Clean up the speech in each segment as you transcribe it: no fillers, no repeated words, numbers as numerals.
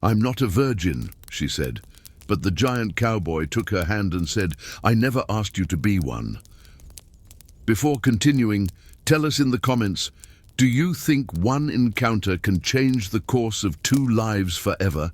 "I'm not a virgin," she said, but the giant cowboy took her hand and said, "I never asked you to be one." Before continuing, tell us in the comments, do you think one encounter can change the course of two lives forever?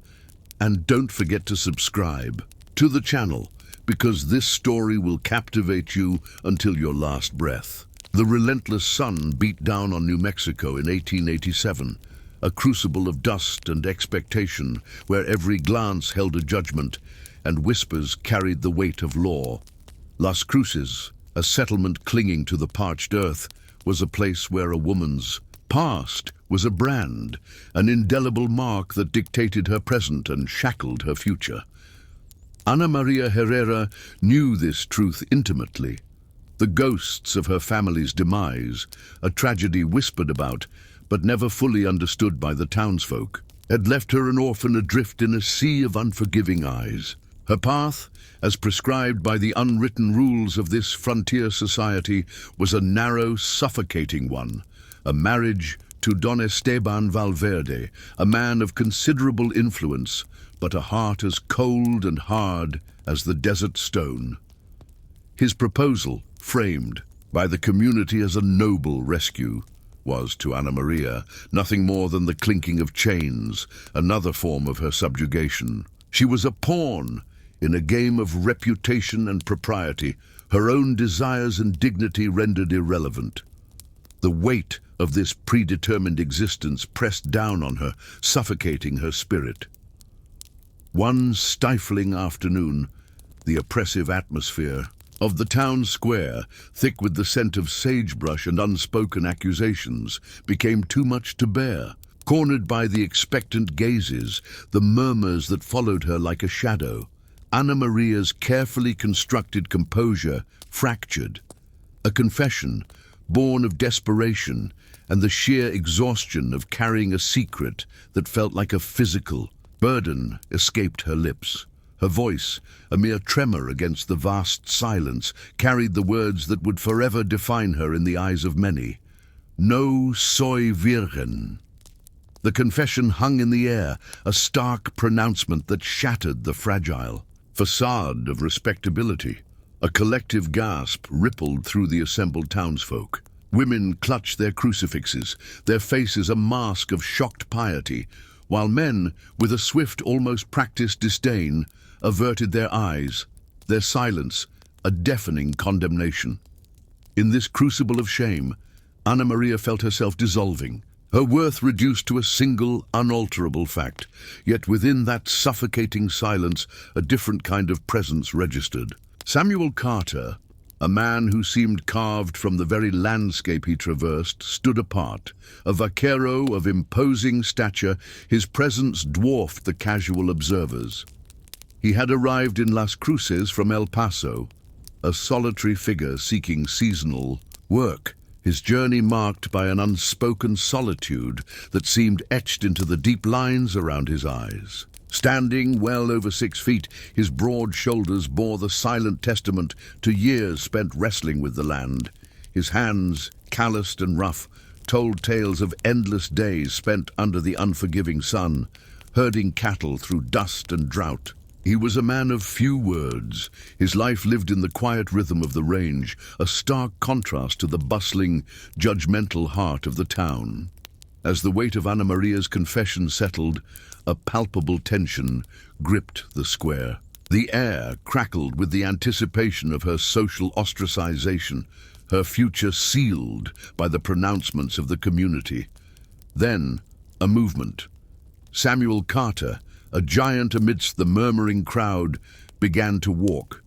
And don't forget to subscribe to the channel, because this story will captivate you until your last breath. The relentless sun beat down on New Mexico in 1887, a crucible of dust and expectation where every glance held a judgment and whispers carried the weight of law. Las Cruces, a settlement clinging to the parched earth, was a place where a woman's past was a brand, an indelible mark that dictated her present and shackled her future. Maria Herrera knew this truth intimately. The ghosts of her family's demise, a tragedy whispered about but never fully understood by the townsfolk, had left her an orphan adrift in a sea of unforgiving eyes. Her path, as prescribed by the unwritten rules of this frontier society, was a narrow, suffocating one. A marriage to Don Esteban Valverde, a man of considerable influence, but a heart as cold and hard as the desert stone. His proposal, framed by the community as a noble rescue, was to Ana Maria nothing more than the clinking of chains, another form of her subjugation. She was a pawn in a game of reputation and propriety, her own desires and dignity rendered irrelevant. The weight of this predetermined existence pressed down on her, suffocating her spirit. One stifling afternoon, the oppressive atmosphere of the town square, thick with the scent of sagebrush and unspoken accusations, became too much to bear. Cornered by the expectant gazes, the murmurs that followed her like a shadow, Ana Maria's carefully constructed composure fractured. A confession, born of desperation and the sheer exhaustion of carrying a secret that felt like a physical burden, escaped her lips. Her voice, a mere tremor against the vast silence, carried the words that would forever define her in the eyes of many. "No soy virgen." The confession hung in the air, a stark pronouncement that shattered the fragile facade of respectability. A collective gasp rippled through the assembled townsfolk. Women clutched their crucifixes, their faces a mask of shocked piety, while men, with a swift, almost practiced disdain, averted their eyes, their silence a deafening condemnation. In this crucible of shame, Ana Maria felt herself dissolving, her worth reduced to a single, unalterable fact. Yet within that suffocating silence, a different kind of presence registered. Samuel Carter, a man who seemed carved from the very landscape he traversed, stood apart. A vaquero of imposing stature, his presence dwarfed the casual observers. He had arrived in Las Cruces from El Paso, a solitary figure seeking seasonal work, his journey marked by an unspoken solitude that seemed etched into the deep lines around his eyes. Standing well over 6 feet, his broad shoulders bore the silent testament to years spent wrestling with the land. His hands, calloused and rough, told tales of endless days spent under the unforgiving sun, herding cattle through dust and drought. He was a man of few words. His life lived in the quiet rhythm of the range, a stark contrast to the bustling, judgmental heart of the town. As the weight of Ana Maria's confession settled, a palpable tension gripped the square. The air crackled with the anticipation of her social ostracization, her future sealed by the pronouncements of the community. Then, a movement. Samuel Carter, a giant amidst the murmuring crowd, began to walk,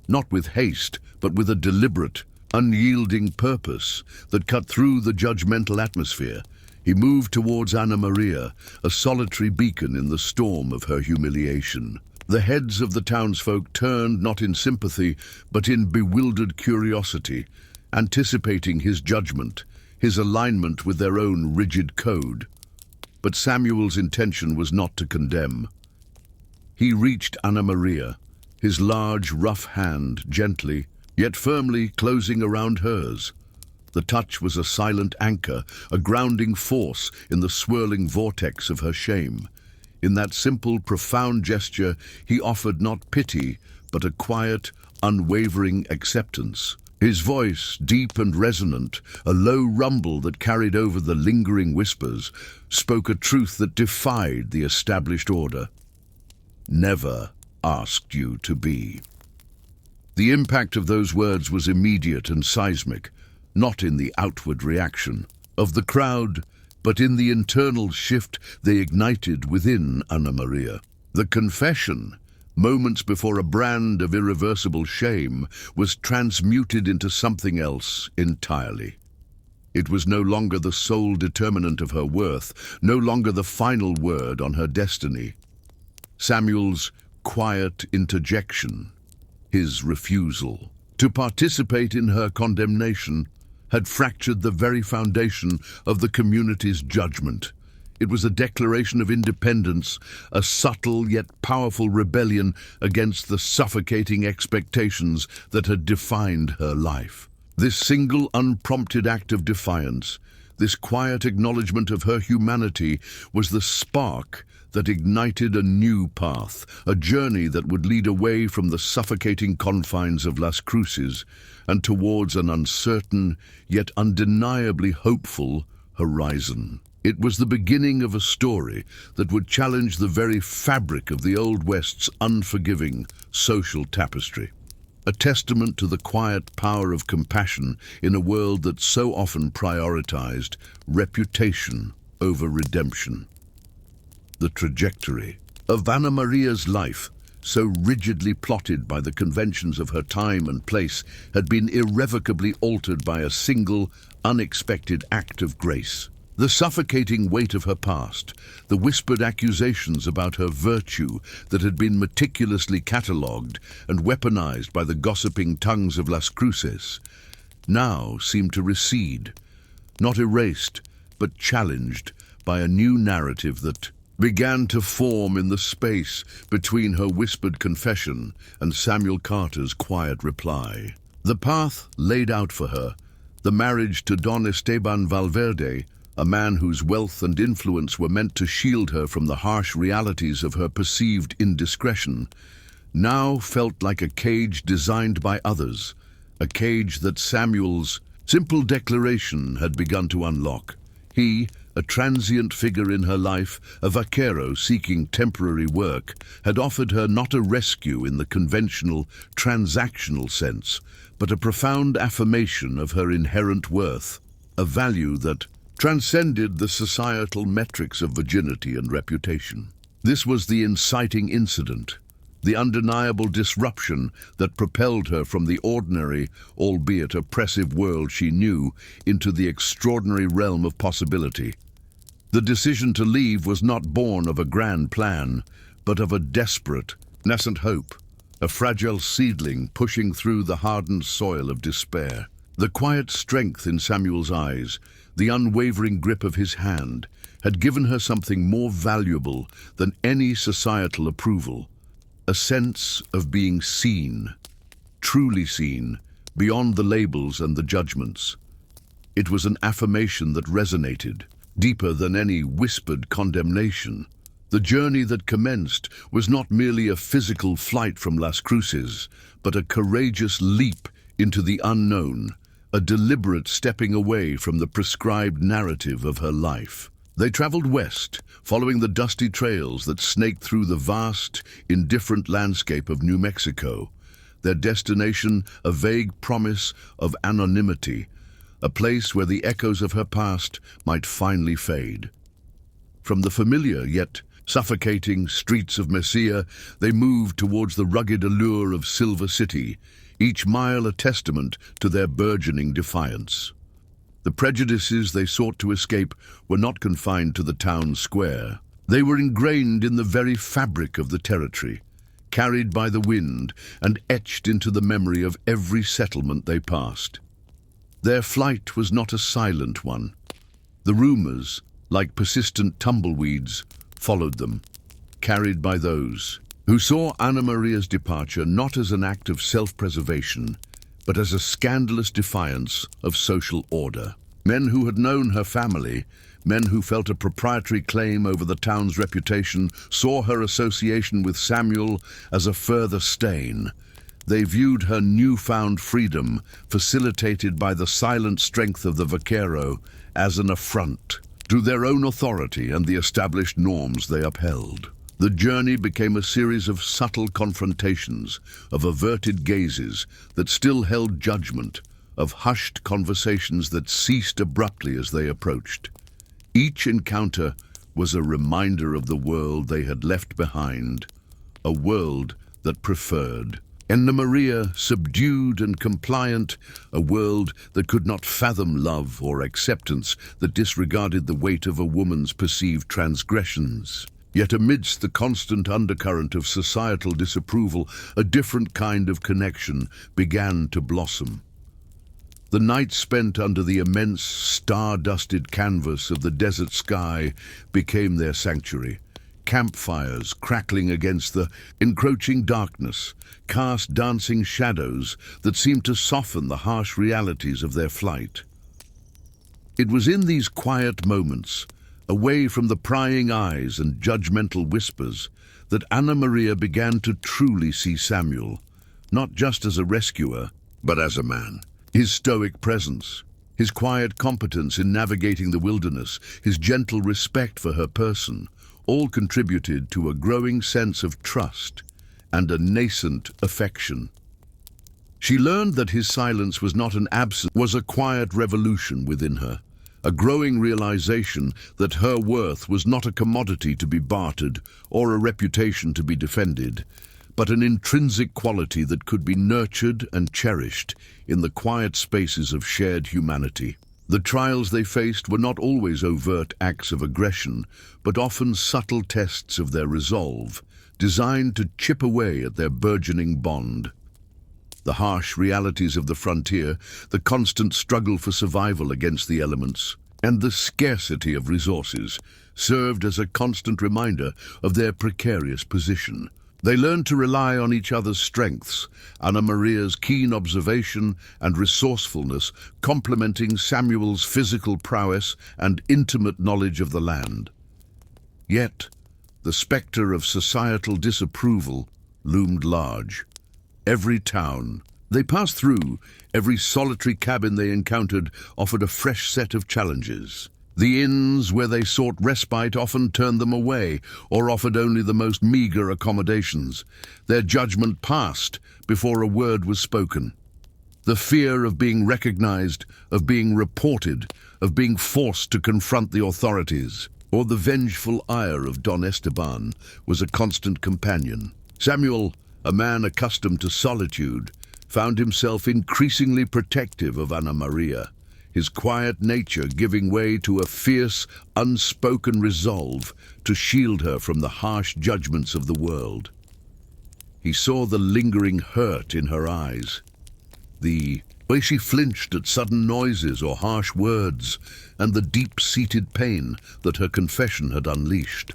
not with haste, but with a deliberate, unyielding purpose that cut through the judgmental atmosphere. He moved towards Ana Maria, a solitary beacon in the storm of her humiliation. The heads of the townsfolk turned not in sympathy, but in bewildered curiosity, anticipating his judgment, his alignment with their own rigid code. But Samuel's intention was not to condemn. He reached Ana Maria, his large, rough hand gently, yet firmly closing around hers. The touch was a silent anchor, a grounding force in the swirling vortex of her shame. In that simple, profound gesture, he offered not pity, but a quiet, unwavering acceptance. His voice, deep and resonant, a low rumble that carried over the lingering whispers, spoke a truth that defied the established order. Never asked you to be. The impact of those words was immediate and seismic, not in the outward reaction of the crowd, but in the internal shift they ignited within Ana Maria. The confession, moments before a brand of irreversible shame, was transmuted into something else entirely. It was no longer the sole determinant of her worth, no longer the final word on her destiny. Samuel's quiet interjection, his refusal to participate in her condemnation, had fractured the very foundation of the community's judgment. It was a declaration of independence, a subtle yet powerful rebellion against the suffocating expectations that had defined her life. This single unprompted act of defiance, this quiet acknowledgement of her humanity, was the spark that ignited a new path, a journey that would lead away from the suffocating confines of Las Cruces and towards an uncertain, yet undeniably hopeful horizon. It was the beginning of a story that would challenge the very fabric of the Old West's unforgiving social tapestry. A testament to the quiet power of compassion in a world that so often prioritized reputation over redemption. The trajectory of Ana Maria's life, so rigidly plotted by the conventions of her time and place, had been irrevocably altered by a single, unexpected act of grace. The suffocating weight of her past, the whispered accusations about her virtue that had been meticulously catalogued and weaponized by the gossiping tongues of Las Cruces, now seemed to recede, not erased, but challenged by a new narrative that began to form in the space between her whispered confession and Samuel Carter's quiet reply. The path laid out for her, the marriage to Don Esteban Valverde, a man whose wealth and influence were meant to shield her from the harsh realities of her perceived indiscretion, now felt like a cage designed by others, a cage that Samuel's simple declaration had begun to unlock. He, a transient figure in her life, a vaquero seeking temporary work, had offered her not a rescue in the conventional, transactional sense, but a profound affirmation of her inherent worth, a value that transcended the societal metrics of virginity and reputation. This was the inciting incident, the undeniable disruption that propelled her from the ordinary, albeit oppressive world she knew, into the extraordinary realm of possibility. The decision to leave was not born of a grand plan, but of a desperate, nascent hope, a fragile seedling pushing through the hardened soil of despair. The quiet strength in Samuel's eyes, the unwavering grip of his hand, had given her something more valuable than any societal approval, a sense of being seen, truly seen, beyond the labels and the judgments. It was an affirmation that resonated, deeper than any whispered condemnation. The journey that commenced was not merely a physical flight from Las Cruces, but a courageous leap into the unknown, a deliberate stepping away from the prescribed narrative of her life. They traveled west, following the dusty trails that snaked through the vast, indifferent landscape of New Mexico, their destination a vague promise of anonymity, a place where the echoes of her past might finally fade. From the familiar yet suffocating streets of Mesilla, they moved towards the rugged allure of Silver City, each mile a testament to their burgeoning defiance. The prejudices they sought to escape were not confined to the town square. They were ingrained in the very fabric of the territory, carried by the wind and etched into the memory of every settlement they passed. Their flight was not a silent one. The rumors, like persistent tumbleweeds, followed them, carried by those who saw Ana Maria's departure not as an act of self-preservation, but as a scandalous defiance of social order. Men who had known her family, men who felt a proprietary claim over the town's reputation, saw her association with Samuel as a further stain. They viewed her newfound freedom, facilitated by the silent strength of the vaquero, as an affront to their own authority and the established norms they upheld. The journey became a series of subtle confrontations, of averted gazes that still held judgment, of hushed conversations that ceased abruptly as they approached. Each encounter was a reminder of the world they had left behind, a world that preferred. And Maria, subdued and compliant, a world that could not fathom love or acceptance, that disregarded the weight of a woman's perceived transgressions. Yet amidst the constant undercurrent of societal disapproval, a different kind of connection began to blossom. The nights spent under the immense, star-dusted canvas of the desert sky became their sanctuary. Campfires crackling against the encroaching darkness cast dancing shadows that seemed to soften the harsh realities of their flight. It was in these quiet moments, away from the prying eyes and judgmental whispers, that Anna Maria began to truly see Samuel, not just as a rescuer, but as a man. His stoic presence, his quiet competence in navigating the wilderness, his gentle respect for her person, all contributed to a growing sense of trust and a nascent affection. She learned that his silence was not an absence, was a quiet revolution within her, a growing realization that her worth was not a commodity to be bartered or a reputation to be defended, but an intrinsic quality that could be nurtured and cherished in the quiet spaces of shared humanity. The trials they faced were not always overt acts of aggression, but often subtle tests of their resolve, designed to chip away at their burgeoning bond. The harsh realities of the frontier, the constant struggle for survival against the elements, and the scarcity of resources served as a constant reminder of their precarious position. They learned to rely on each other's strengths, Anna Maria's keen observation and resourcefulness complementing Samuel's physical prowess and intimate knowledge of the land. Yet, the specter of societal disapproval loomed large. Every town they passed through, every solitary cabin they encountered offered a fresh set of challenges. The inns where they sought respite often turned them away or offered only the most meager accommodations. Their judgment passed before a word was spoken. The fear of being recognized, of being reported, of being forced to confront the authorities, or the vengeful ire of Don Esteban was a constant companion. Samuel, a man accustomed to solitude, found himself increasingly protective of Anna Maria, his quiet nature giving way to a fierce, unspoken resolve to shield her from the harsh judgments of the world. He saw the lingering hurt in her eyes, the way she flinched at sudden noises or harsh words, and the deep-seated pain that her confession had unleashed.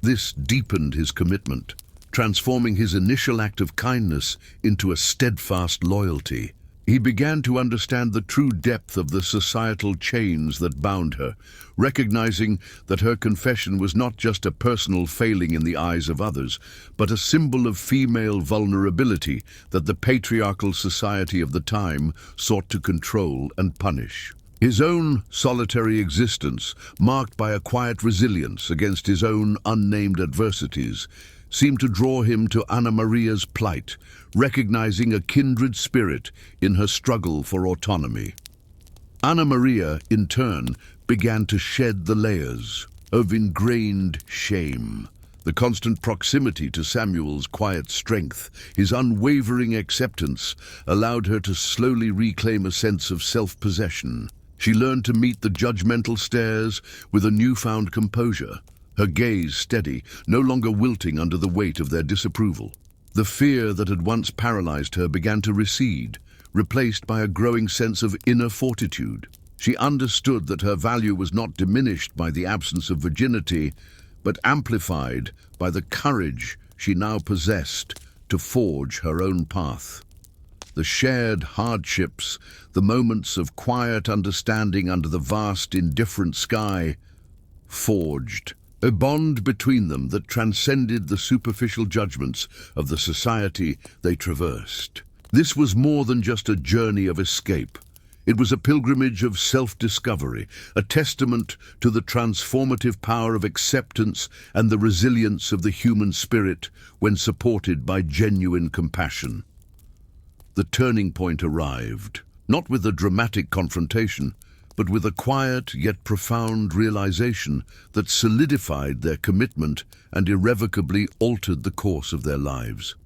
This deepened his commitment, transforming his initial act of kindness into a steadfast loyalty. He began to understand the true depth of the societal chains that bound her, recognizing that her confession was not just a personal failing in the eyes of others, but a symbol of female vulnerability that the patriarchal society of the time sought to control and punish. His own solitary existence, marked by a quiet resilience against his own unnamed adversities, seemed to draw him to Anna Maria's plight, recognizing a kindred spirit in her struggle for autonomy. Anna Maria, in turn, began to shed the layers of ingrained shame. The constant proximity to Samuel's quiet strength, his unwavering acceptance, allowed her to slowly reclaim a sense of self-possession. She learned to meet the judgmental stares with a newfound composure, her gaze steady, no longer wilting under the weight of their disapproval. The fear that had once paralyzed her began to recede, replaced by a growing sense of inner fortitude. She understood that her value was not diminished by the absence of virginity, but amplified by the courage she now possessed to forge her own path. the shared hardships, the moments of quiet understanding under the vast, indifferent sky, forged a bond between them that transcended the superficial judgments of the society they traversed. This was more than just a journey of escape. It was a pilgrimage of self-discovery, a testament to the transformative power of acceptance and the resilience of the human spirit when supported by genuine compassion. The turning point arrived, not with a dramatic confrontation, but with a quiet yet profound realization that solidified their commitment and irrevocably altered the course of their lives.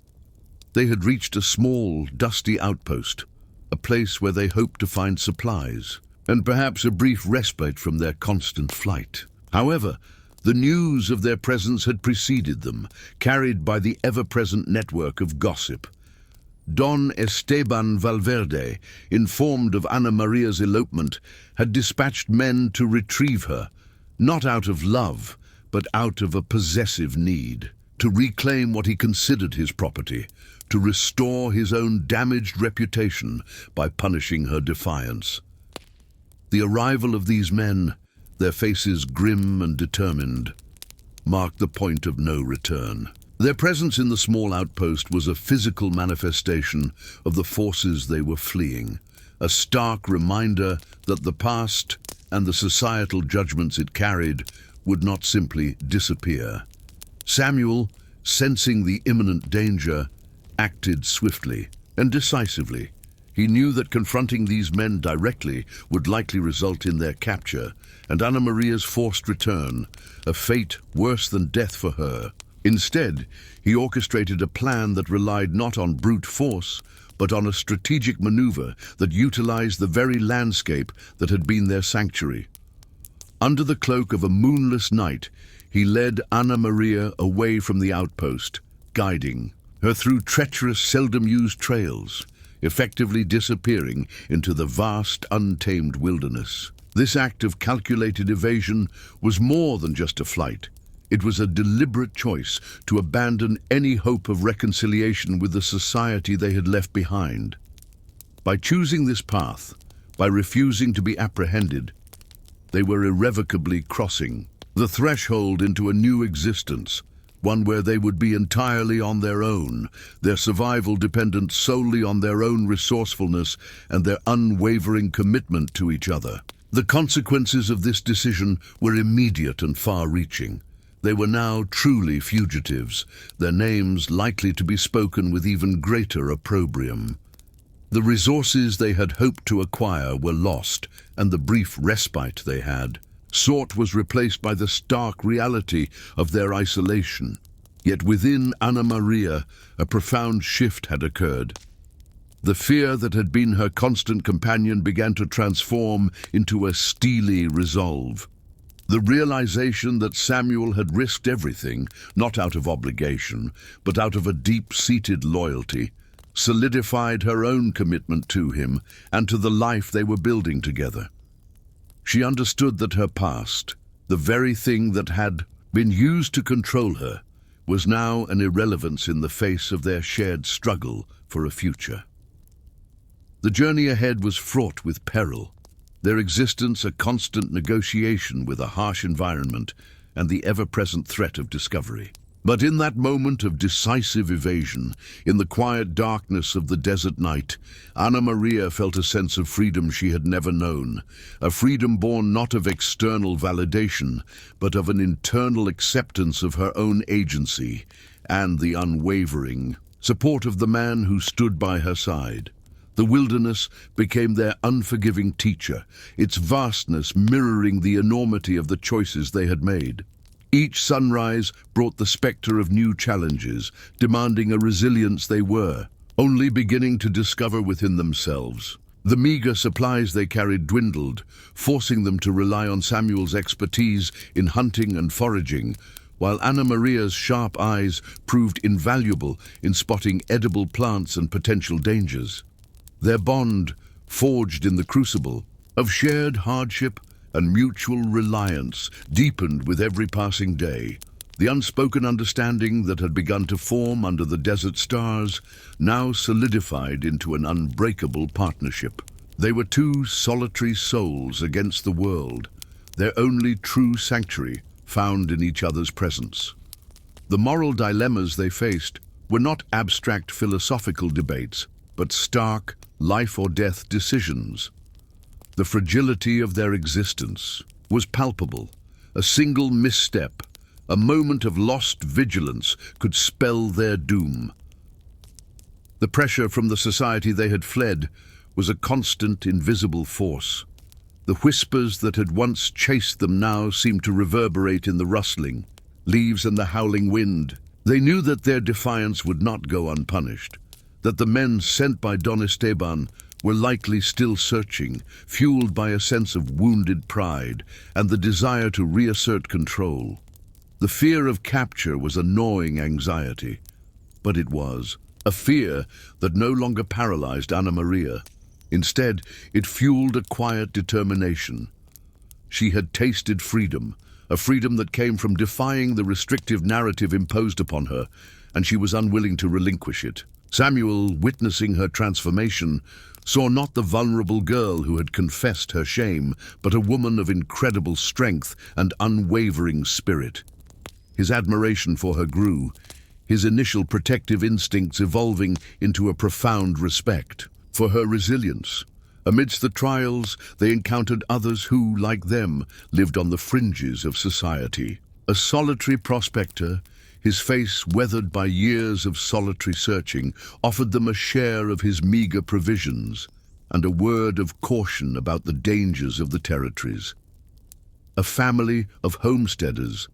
They had reached a small, dusty outpost, a place where they hoped to find supplies, and perhaps a brief respite from their constant flight. However, the news of their presence had preceded them, carried by the ever-present network of gossip. Don Esteban Valverde, informed of Ana Maria's elopement, had dispatched men to retrieve her, not out of love, but out of a possessive need, to reclaim what he considered his property, to restore his own damaged reputation by punishing her defiance. The arrival of these men, their faces grim and determined, marked the point of no return. Their presence in the small outpost was a physical manifestation of the forces they were fleeing, a stark reminder that the past and the societal judgments it carried would not simply disappear. Samuel, sensing the imminent danger, acted swiftly and decisively. He knew that confronting these men directly would likely result in their capture and Ana Maria's forced return, a fate worse than death for her. Instead, he orchestrated a plan that relied not on brute force, but on a strategic maneuver that utilized the very landscape that had been their sanctuary. Under the cloak of a moonless night, he led Ana Maria away from the outpost, guiding her through treacherous, seldom-used trails, effectively disappearing into the vast, untamed wilderness. This act of calculated evasion was more than just a flight. It was a deliberate choice to abandon any hope of reconciliation with the society they had left behind. By choosing this path, by refusing to be apprehended, they were irrevocably crossing the threshold into a new existence, one where they would be entirely on their own, their survival dependent solely on their own resourcefulness and their unwavering commitment to each other. The consequences of this decision were immediate and far-reaching. They were now truly fugitives, their names likely to be spoken with even greater opprobrium. The resources they had hoped to acquire were lost, and the brief respite they had sought was replaced by the stark reality of their isolation. Yet within Ana Maria, a profound shift had occurred. The fear that had been her constant companion began to transform into a steely resolve. The realization that Samuel had risked everything, not out of obligation, but out of a deep-seated loyalty, solidified her own commitment to him and to the life they were building together. She understood that her past, the very thing that had been used to control her, was now an irrelevance in the face of their shared struggle for a future. The journey ahead was fraught with peril, their existence a constant negotiation with a harsh environment and the ever-present threat of discovery. But in that moment of decisive evasion, in the quiet darkness of the desert night, Ana Maria felt a sense of freedom she had never known, a freedom born not of external validation, but of an internal acceptance of her own agency and the unwavering support of the man who stood by her side. The wilderness became their unforgiving teacher, its vastness mirroring the enormity of the choices they had made. Each sunrise brought the specter of new challenges, demanding a resilience they were only beginning to discover within themselves. The meager supplies they carried dwindled, forcing them to rely on Samuel's expertise in hunting and foraging, while Ana Maria's sharp eyes proved invaluable in spotting edible plants and potential dangers. Their bond, forged in the crucible of shared hardship and mutual reliance, deepened with every passing day, The unspoken understanding that had begun to form under the desert stars now solidified into an unbreakable partnership. They were two solitary souls against the world, their only true sanctuary found in each other's presence. The moral dilemmas they faced were not abstract philosophical debates, but stark, life-or-death decisions. The fragility of their existence was palpable. A single misstep, a moment of lost vigilance, could spell their doom. The pressure from the society they had fled was a constant, invisible force. The whispers that had once chased them now seemed to reverberate in the rustling leaves and the howling wind. They knew that their defiance would not go unpunished, that the men sent by Don Esteban were likely still searching, fueled by a sense of wounded pride and the desire to reassert control. The fear of capture was a gnawing anxiety, but it was a fear that no longer paralyzed Ana Maria. Instead, it fueled a quiet determination. She had tasted freedom, a freedom that came from defying the restrictive narrative imposed upon her, and she was unwilling to relinquish it. Samuel, witnessing her transformation, saw not the vulnerable girl who had confessed her shame, but a woman of incredible strength and unwavering spirit. His admiration for her grew, his initial protective instincts evolving into a profound respect for her resilience. Amidst the trials, they encountered others who, like them, lived on the fringes of society. A solitary prospector, his face weathered by years of solitary searching, offered them a share of his meager provisions and a word of caution about the dangers of the territories. A family of homesteaders,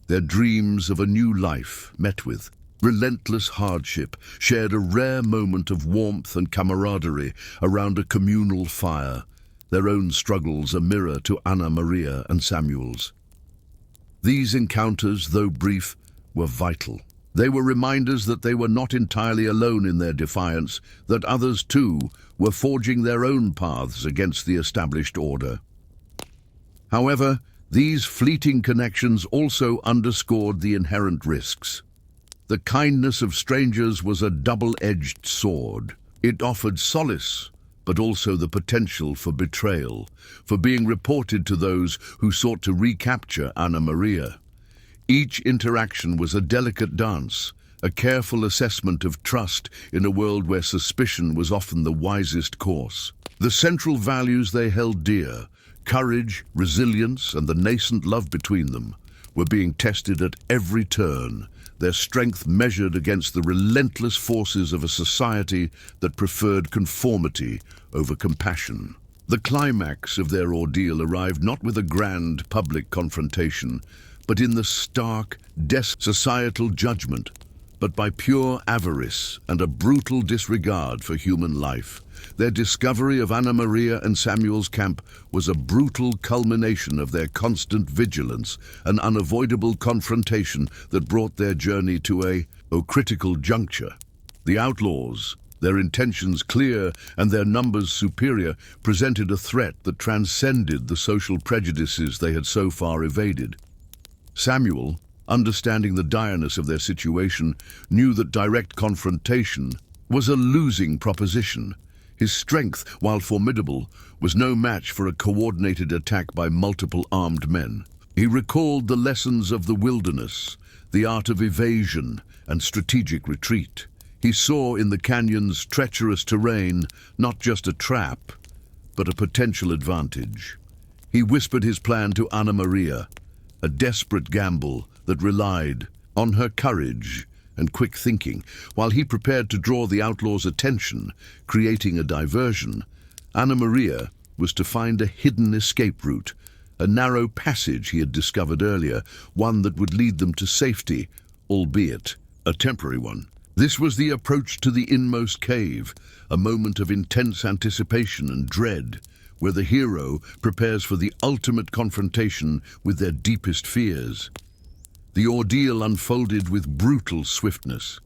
their dreams of a new life met with relentless hardship, shared a rare moment of warmth and camaraderie around a communal fire, their own struggles a mirror to Ana Maria and Samuel's. These encounters, though brief, were vital. They were reminders that they were not entirely alone in their defiance, that others, too, were forging their own paths against the established order. However, these fleeting connections also underscored the inherent risks. The kindness of strangers was a double-edged sword. It offered solace, but also the potential for betrayal, for being reported to those who sought to recapture Ana Maria. Each interaction was a delicate dance, a careful assessment of trust in a world where suspicion was often the wisest course. The central values they held dear, courage, resilience, and the nascent love between them, were being tested at every turn, their strength measured against the relentless forces of a society that preferred conformity over compassion. The climax of their ordeal arrived not with a grand public confrontation, but in the stark, societal judgment, but by pure avarice and a brutal disregard for human life. Their discovery of Ana Maria and Samuel's camp was a brutal culmination of their constant vigilance, an unavoidable confrontation that brought their journey to a critical juncture. The outlaws, their intentions clear and their numbers superior, presented a threat that transcended the social prejudices they had so far evaded. Samuel, understanding the direness of their situation, knew that direct confrontation was a losing proposition. His strength, while formidable, was no match for a coordinated attack by multiple armed men. He recalled the lessons of the wilderness, the art of evasion and strategic retreat. He saw in the canyon's treacherous terrain not just a trap, but a potential advantage. He whispered his plan to Ana Maria, a desperate gamble that relied on her courage and quick thinking. While he prepared to draw the outlaws' attention, creating a diversion, Ana Maria was to find a hidden escape route, a narrow passage he had discovered earlier, one that would lead them to safety, albeit a temporary one. This was the approach to the inmost cave, a moment of intense anticipation and dread, where the hero prepares for the ultimate confrontation with their deepest fears. The ordeal unfolded with brutal swiftness.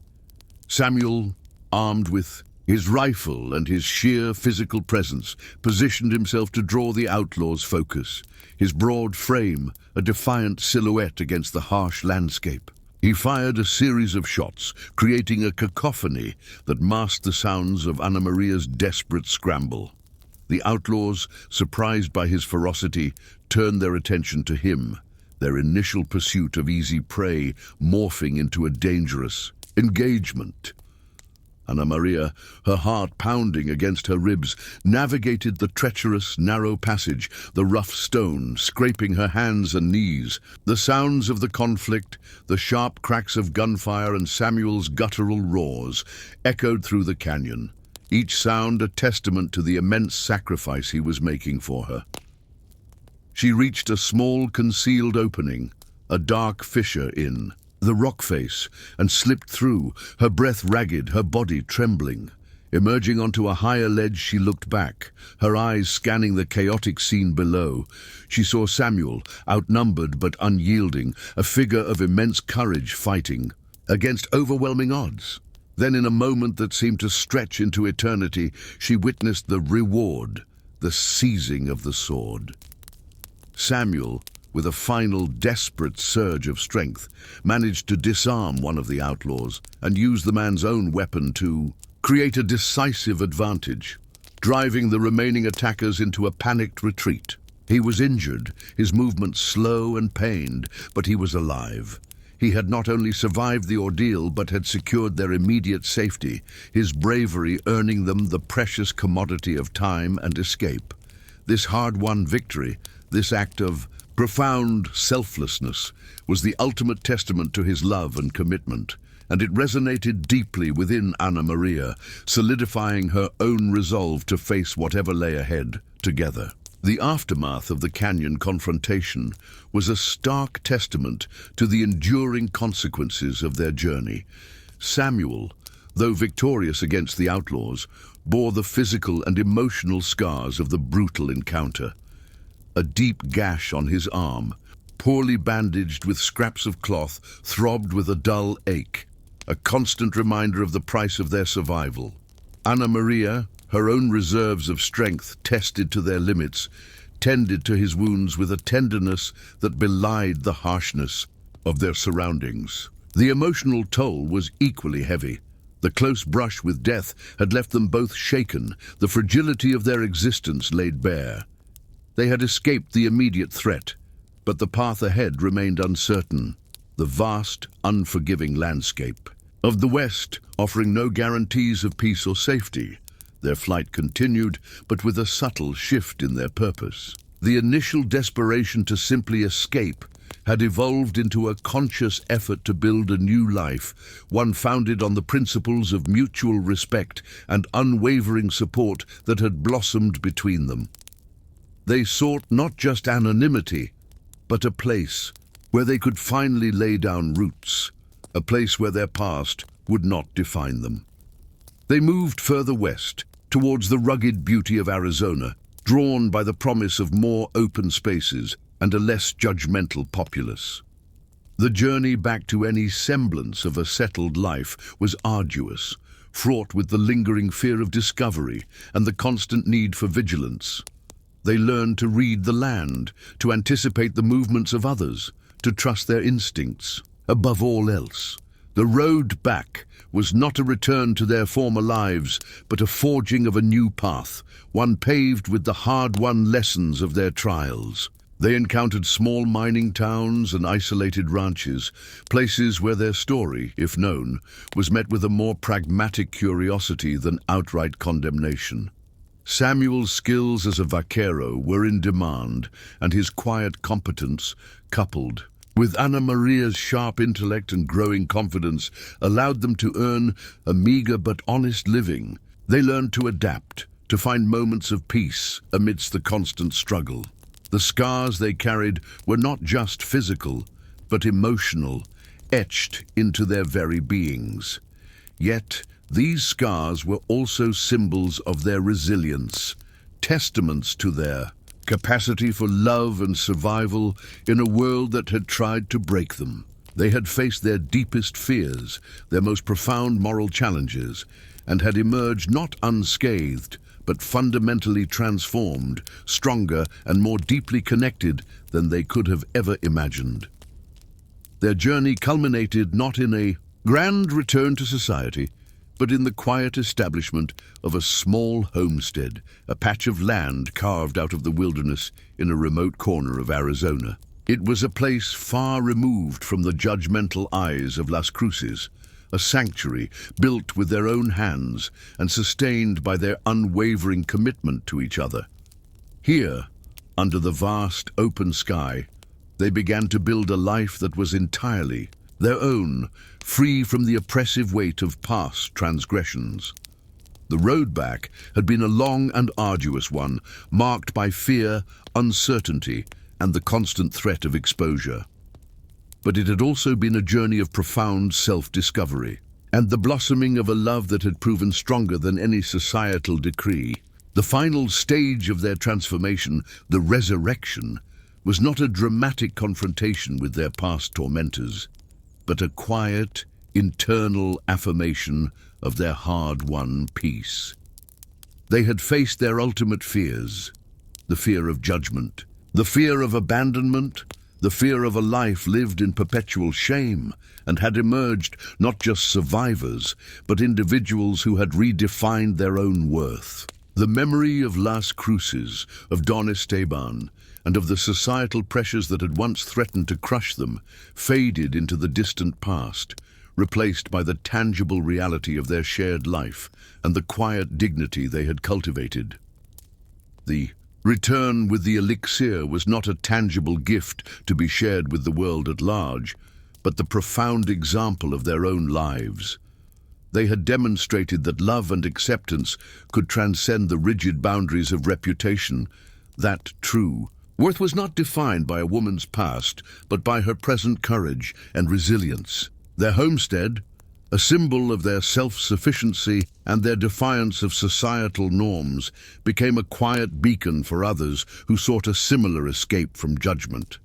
Samuel, armed with His rifle and his sheer physical presence positioned himself to draw the outlaw's focus, his broad frame a defiant silhouette against the harsh landscape. He fired a series of shots, creating a cacophony that masked the sounds of Ana Maria's desperate scramble. The outlaws, surprised by his ferocity, turned their attention to him, their initial pursuit of easy prey morphing into a dangerous engagement. Ana Maria, her heart pounding against her ribs, navigated the treacherous, narrow passage, the rough stone scraping her hands and knees. The sounds of the conflict, the sharp cracks of gunfire and Samuel's guttural roars, echoed through the canyon, each sound a testament to the immense sacrifice he was making for her. She reached a small, concealed opening, a dark fissure in the rock face, and slipped through, her breath ragged, her body trembling. Emerging onto a higher ledge, she looked back, her eyes scanning the chaotic scene below. She saw Samuel, outnumbered but unyielding, a figure of immense courage fighting against overwhelming odds. Then, in a moment that seemed to stretch into eternity, she witnessed the reward, the seizing of the sword. Samuel, with a final desperate surge of strength, managed to disarm one of the outlaws and use the man's own weapon to create a decisive advantage, driving the remaining attackers into a panicked retreat. He was injured, his movements slow and pained, but he was alive. He had not only survived the ordeal but had secured their immediate safety, his bravery earning them the precious commodity of time and escape. This hard-won victory, this act of profound selflessness, was the ultimate testament to his love and commitment, and it resonated deeply within Ana Maria, solidifying her own resolve to face whatever lay ahead together. The aftermath of the canyon confrontation was a stark testament to the enduring consequences of their journey. Samuel, though victorious against the outlaws, bore the physical and emotional scars of the brutal encounter. A deep gash on his arm, poorly bandaged with scraps of cloth, throbbed with a dull ache, a constant reminder of the price of their survival. Ana Maria, her own reserves of strength tested to their limits, tended to his wounds with a tenderness that belied the harshness of their surroundings. The emotional toll was equally heavy. The close brush with death had left them both shaken, the fragility of their existence laid bare. They had escaped the immediate threat, but the path ahead remained uncertain, the vast, unforgiving landscape of the West offering no guarantees of peace or safety. Their flight continued, but with a subtle shift in their purpose. The initial desperation to simply escape had evolved into a conscious effort to build a new life, one founded on the principles of mutual respect and unwavering support that had blossomed between them. They sought not just anonymity, but a place where they could finally lay down roots, a place where their past would not define them. They moved further west, towards the rugged beauty of Arizona, drawn by the promise of more open spaces and a less judgmental populace. The journey back to any semblance of a settled life was arduous, fraught with the lingering fear of discovery and the constant need for vigilance. They learned to read the land, to anticipate the movements of others, to trust their instincts. Above all else, the road back was not a return to their former lives, but a forging of a new path, one paved with the hard-won lessons of their trials. They encountered small mining towns and isolated ranches, places where their story, if known, was met with a more pragmatic curiosity than outright condemnation. Samuel's skills as a vaquero were in demand, and his quiet competence, coupled with Ana Maria's sharp intellect and growing confidence, allowed them to earn a meager but honest living. They learned to adapt, to find moments of peace amidst the constant struggle. The scars they carried were not just physical, but emotional, etched into their very beings. Yet, these scars were also symbols of their resilience, testaments to their capacity for love and survival in a world that had tried to break them. They had faced their deepest fears, their most profound moral challenges, and had emerged not unscathed, but fundamentally transformed, stronger and more deeply connected than they could have ever imagined. Their journey culminated not in a grand return to society, but in the quiet establishment of a small homestead, a patch of land carved out of the wilderness in a remote corner of Arizona. It was a place far removed from the judgmental eyes of Las Cruces, a sanctuary built with their own hands and sustained by their unwavering commitment to each other. Here, under the vast open sky, they began to build a life that was entirely their own, free from the oppressive weight of past transgressions. The road back had been a long and arduous one, marked by fear, uncertainty, and the constant threat of exposure. But it had also been a journey of profound self-discovery, and the blossoming of a love that had proven stronger than any societal decree. The final stage of their transformation, the resurrection, was not a dramatic confrontation with their past tormentors, but a quiet, internal affirmation of their hard-won peace. They had faced their ultimate fears, the fear of judgment, the fear of abandonment, the fear of a life lived in perpetual shame, and had emerged not just survivors, but individuals who had redefined their own worth. The memory of Las Cruces, of Don Esteban, and of the societal pressures that had once threatened to crush them, faded into the distant past, replaced by the tangible reality of their shared life and the quiet dignity they had cultivated. The return with the elixir was not a tangible gift to be shared with the world at large, but the profound example of their own lives. They had demonstrated that love and acceptance could transcend the rigid boundaries of reputation, that true worth was not defined by a woman's past, but by her present courage and resilience. Their homestead, a symbol of their self-sufficiency and their defiance of societal norms, became a quiet beacon for others who sought a similar escape from judgment.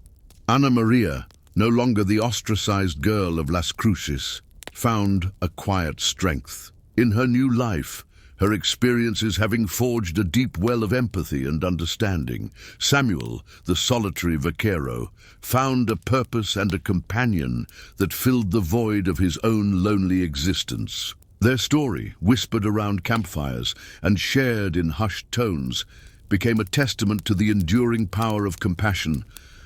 Ana Maria, no longer the ostracized girl of Las Cruces, found a quiet strength. In her new life, her experiences having forged a deep well of empathy and understanding, Samuel, the solitary vaquero, found a purpose and a companion that filled the void of his own lonely existence. Their story, whispered around campfires and shared in hushed tones, became a testament to the enduring power of compassion,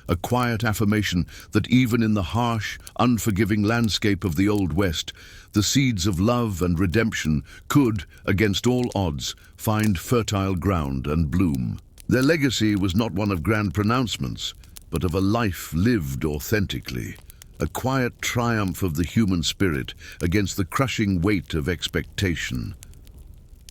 a quiet affirmation that even in the harsh, unforgiving landscape of the Old West, the seeds of love and redemption could, against all odds, find fertile ground and bloom. Their legacy was not one of grand pronouncements, but of a life lived authentically, a quiet triumph of the human spirit against the crushing weight of expectation.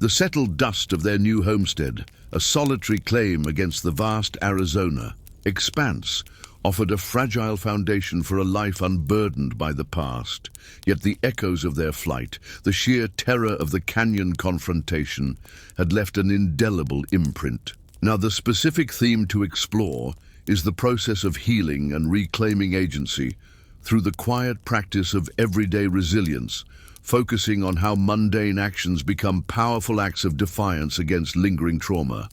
The settled dust of their new homestead, a solitary claim against the vast Arizona expanse, offered a fragile foundation for a life unburdened by the past. Yet the echoes of their flight, the sheer terror of the canyon confrontation, had left an indelible imprint. Now, the specific theme to explore is the process of healing and reclaiming agency through the quiet practice of everyday resilience, focusing on how mundane actions become powerful acts of defiance against lingering trauma.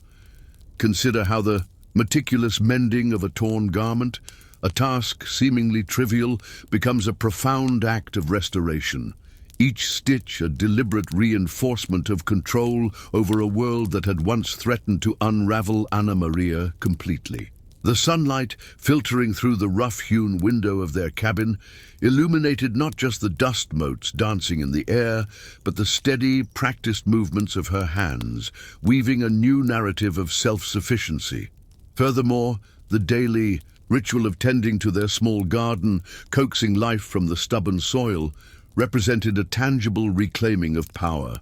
Consider how the meticulous mending of a torn garment, a task seemingly trivial, becomes a profound act of restoration. Each stitch a deliberate reinforcement of control over a world that had once threatened to unravel Ana Maria completely. The sunlight, filtering through the rough-hewn window of their cabin, illuminated not just the dust motes dancing in the air, but the steady, practiced movements of her hands, weaving a new narrative of self-sufficiency. Furthermore, the daily ritual of tending to their small garden, coaxing life from the stubborn soil, represented a tangible reclaiming of power.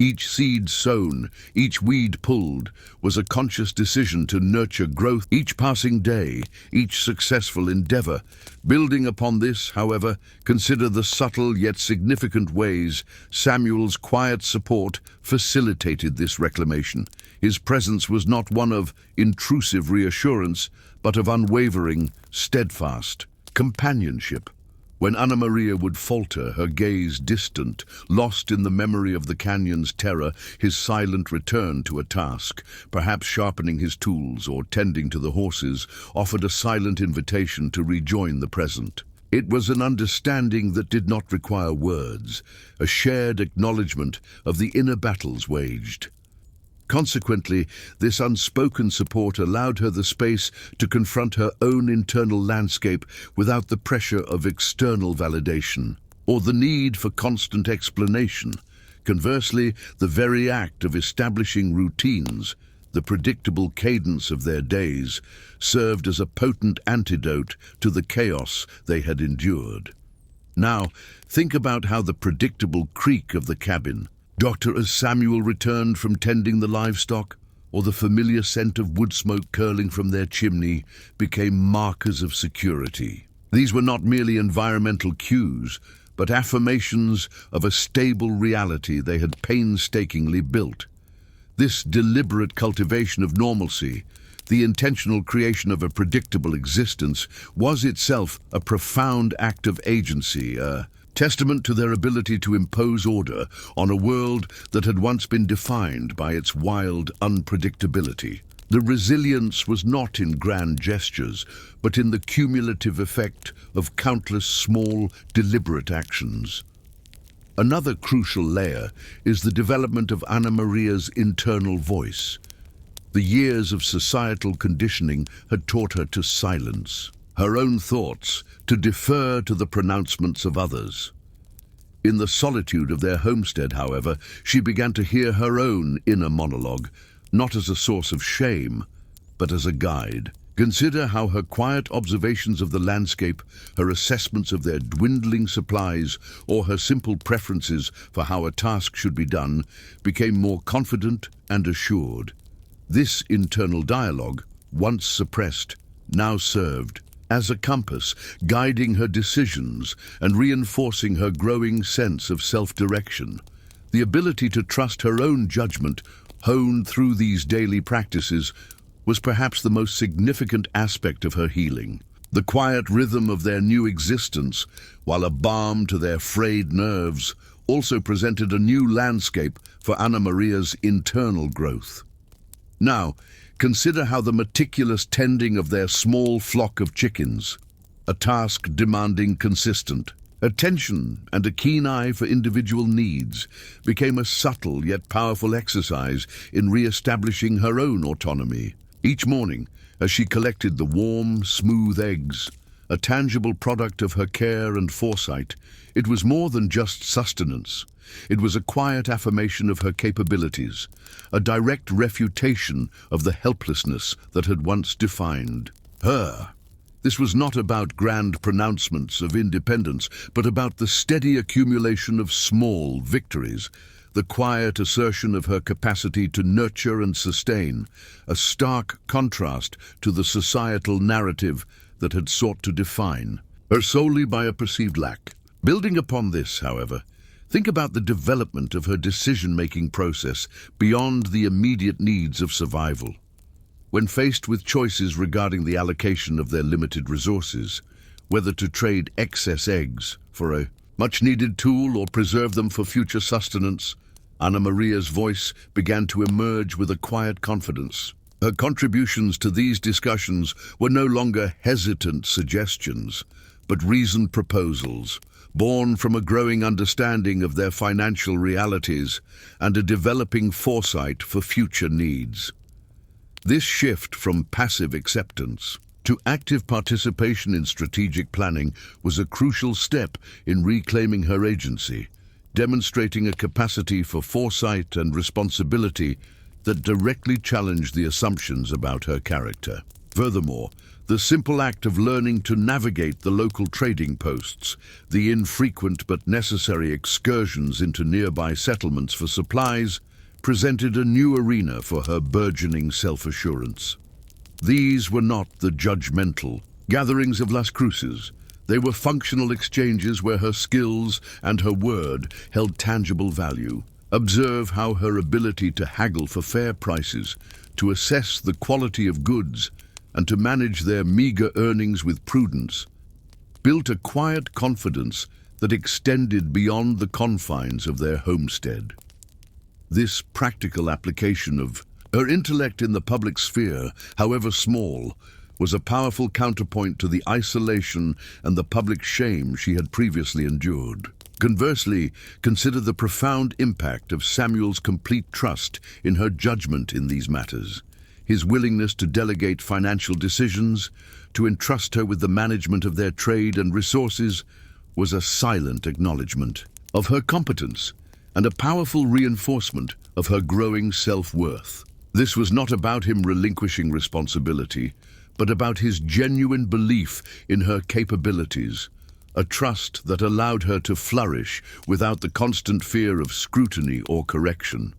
Each seed sown, each weed pulled, was a conscious decision to nurture growth each passing day, each successful endeavor. Building upon this, however, consider the subtle yet significant ways Samuel's quiet support facilitated this reclamation. His presence was not one of intrusive reassurance, but of unwavering, steadfast companionship. When Ana Maria would falter, her gaze distant, lost in the memory of the canyon's terror, his silent return to a task, perhaps sharpening his tools or tending to the horses, offered a silent invitation to rejoin the present. It was an understanding that did not require words, a shared acknowledgement of the inner battles waged. Consequently, this unspoken support allowed her the space to confront her own internal landscape without the pressure of external validation, or the need for constant explanation. Conversely, the very act of establishing routines, the predictable cadence of their days, served as a potent antidote to the chaos they had endured. Now, think about how the predictable creak of the cabin, Doctor as Samuel returned from tending the livestock, or the familiar scent of wood smoke curling from their chimney, became markers of security. These were not merely environmental cues, but affirmations of a stable reality they had painstakingly built. This deliberate cultivation of normalcy, the intentional creation of a predictable existence, was itself a profound act of agency, a testament to their ability to impose order on a world that had once been defined by its wild unpredictability. The resilience was not in grand gestures, but in the cumulative effect of countless small, deliberate actions. Another crucial layer is the development of Ana Maria's internal voice. The years of societal conditioning had taught her to silence her own thoughts, to defer to the pronouncements of others. In the solitude of their homestead, however, she began to hear her own inner monologue, not as a source of shame, but as a guide. Consider how her quiet observations of the landscape, her assessments of their dwindling supplies, or her simple preferences for how a task should be done, became more confident and assured. This internal dialogue, once suppressed, now served as a compass, guiding her decisions and reinforcing her growing sense of self-direction. The ability to trust her own judgment, honed through these daily practices, was perhaps the most significant aspect of her healing. The quiet rhythm of their new existence, while a balm to their frayed nerves, also presented a new landscape for Ana Maria's internal growth. Now, consider how the meticulous tending of their small flock of chickens, a task demanding consistent attention and a keen eye for individual needs, became a subtle yet powerful exercise in re-establishing her own autonomy. Each morning, as she collected the warm, smooth eggs, a tangible product of her care and foresight, it was more than just sustenance. It was a quiet affirmation of her capabilities, a direct refutation of the helplessness that had once defined her. This was not about grand pronouncements of independence, but about the steady accumulation of small victories, the quiet assertion of her capacity to nurture and sustain, a stark contrast to the societal narrative that had sought to define her solely by a perceived lack. Building upon this, however, think about the development of her decision-making process beyond the immediate needs of survival. When faced with choices regarding the allocation of their limited resources, whether to trade excess eggs for a much-needed tool or preserve them for future sustenance, Ana Maria's voice began to emerge with a quiet confidence. Her contributions to these discussions were no longer hesitant suggestions, but reasoned proposals, born from a growing understanding of their financial realities and a developing foresight for future needs. This shift from passive acceptance to active participation in strategic planning was a crucial step in reclaiming her agency, demonstrating a capacity for foresight and responsibility that directly challenged the assumptions about her character. Furthermore, the simple act of learning to navigate the local trading posts, the infrequent but necessary excursions into nearby settlements for supplies, presented a new arena for her burgeoning self-assurance. These were not the judgmental gatherings of Las Cruces. They were functional exchanges where her skills and her word held tangible value. Observe how her ability to haggle for fair prices, to assess the quality of goods, and to manage their meager earnings with prudence, built a quiet confidence that extended beyond the confines of their homestead. This practical application of her intellect in the public sphere, however small, was a powerful counterpoint to the isolation and the public shame she had previously endured. Conversely, consider the profound impact of Samuel's complete trust in her judgment in these matters. His willingness to delegate financial decisions, to entrust her with the management of their trade and resources, was a silent acknowledgement of her competence and a powerful reinforcement of her growing self-worth. This was not about him relinquishing responsibility, but about his genuine belief in her capabilities, a trust that allowed her to flourish without the constant fear of scrutiny or correction.